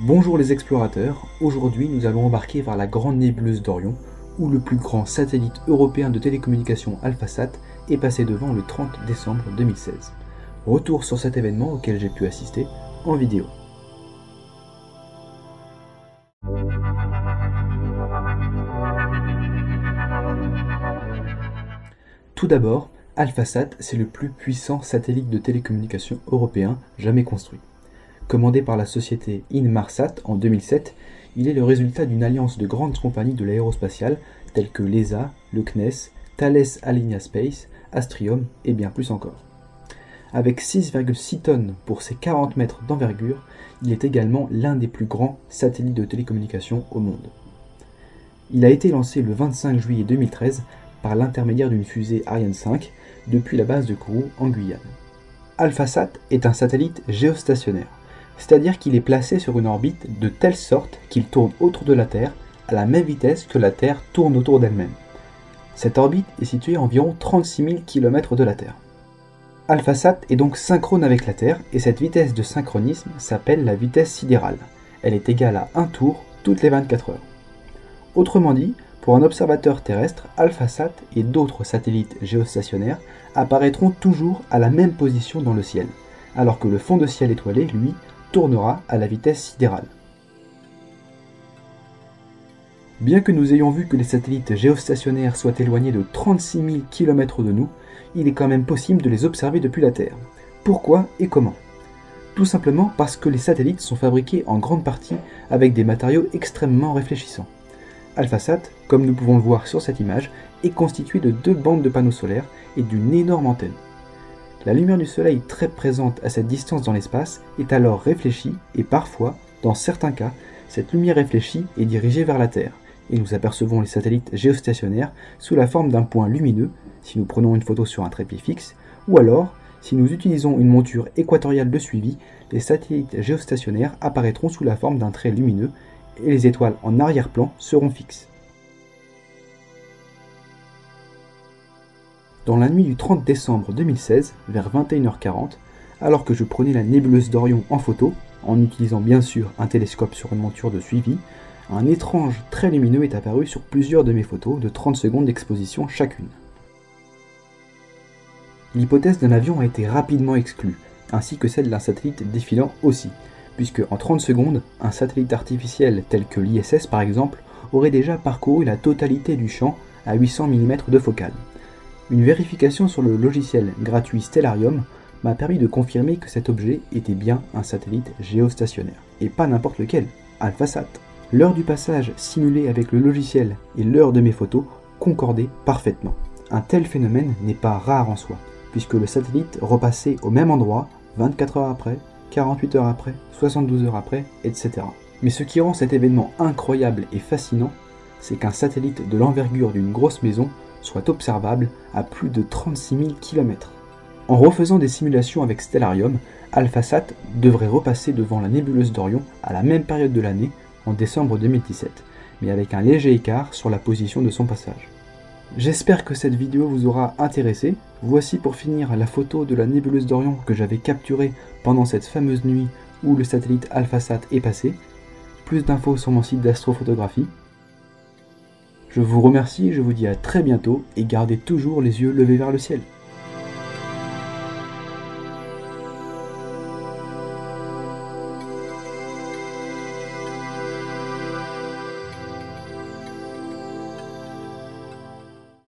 Bonjour les explorateurs, aujourd'hui nous allons embarquer vers la grande nébuleuse d'Orion, où le plus grand satellite européen de télécommunications AlphaSat est passé devant le 30 décembre 2016. Retour sur cet événement auquel j'ai pu assister en vidéo. Tout d'abord, AlphaSat, c'est le plus puissant satellite de télécommunications européen jamais construit. Commandé par la société Inmarsat en 2007, il est le résultat d'une alliance de grandes compagnies de l'aérospatiale telles que l'ESA, le CNES, Thales Alenia Space, Astrium et bien plus encore. Avec 6,6 tonnes pour ses 40 mètres d'envergure, il est également l'un des plus grands satellites de télécommunications au monde. Il a été lancé le 25 juillet 2013 par l'intermédiaire d'une fusée Ariane 5 depuis la base de Kourou en Guyane. AlphaSat est un satellite géostationnaire, c'est-à-dire qu'il est placé sur une orbite de telle sorte qu'il tourne autour de la Terre à la même vitesse que la Terre tourne autour d'elle-même. Cette orbite est située à environ 36 000 km de la Terre. AlphaSat est donc synchrone avec la Terre et cette vitesse de synchronisme s'appelle la vitesse sidérale. Elle est égale à 1 tour toutes les 24 heures. Autrement dit, pour un observateur terrestre, AlphaSat et d'autres satellites géostationnaires apparaîtront toujours à la même position dans le ciel, alors que le fond de ciel étoilé, lui, tournera à la vitesse sidérale. Bien que nous ayons vu que les satellites géostationnaires soient éloignés de 36 000 km de nous, il est quand même possible de les observer depuis la Terre. Pourquoi et comment? Tout simplement parce que les satellites sont fabriqués en grande partie avec des matériaux extrêmement réfléchissants. AlphaSat, comme nous pouvons le voir sur cette image, est constitué de 2 bandes de panneaux solaires et d'une énorme antenne. La lumière du soleil très présente à cette distance dans l'espace est alors réfléchie et parfois, dans certains cas, cette lumière réfléchie est dirigée vers la Terre et nous apercevons les satellites géostationnaires sous la forme d'un point lumineux si nous prenons une photo sur un trépied fixe ou alors, si nous utilisons une monture équatoriale de suivi, les satellites géostationnaires apparaîtront sous la forme d'un trait lumineux et les étoiles en arrière-plan seront fixes. Dans la nuit du 30 décembre 2016, vers 21h40, alors que je prenais la nébuleuse d'Orion en photo, en utilisant bien sûr un télescope sur une monture de suivi, un étrange trait lumineux est apparu sur plusieurs de mes photos de 30 secondes d'exposition chacune. L'hypothèse d'un avion a été rapidement exclue, ainsi que celle d'un satellite défilant aussi, puisque en 30 secondes, un satellite artificiel tel que l'ISS par exemple, aurait déjà parcouru la totalité du champ à 800 mm de focale. Une vérification sur le logiciel gratuit Stellarium m'a permis de confirmer que cet objet était bien un satellite géostationnaire, et pas n'importe lequel, AlphaSat. L'heure du passage simulée avec le logiciel et l'heure de mes photos concordaient parfaitement. Un tel phénomène n'est pas rare en soi, puisque le satellite repassait au même endroit 24 heures après, 48 heures après, 72 heures après, etc. Mais ce qui rend cet événement incroyable et fascinant, c'est qu'un satellite de l'envergure d'une grosse maison soit observable à plus de 36 000 km. En refaisant des simulations avec Stellarium, AlphaSat devrait repasser devant la nébuleuse d'Orion à la même période de l'année, en décembre 2017, mais avec un léger écart sur la position de son passage. J'espère que cette vidéo vous aura intéressé. Voici pour finir la photo de la nébuleuse d'Orion que j'avais capturée pendant cette fameuse nuit où le satellite AlphaSat est passé. Plus d'infos sur mon site d'astrophotographie. Je vous remercie, je vous dis à très bientôt et gardez toujours les yeux levés vers le ciel.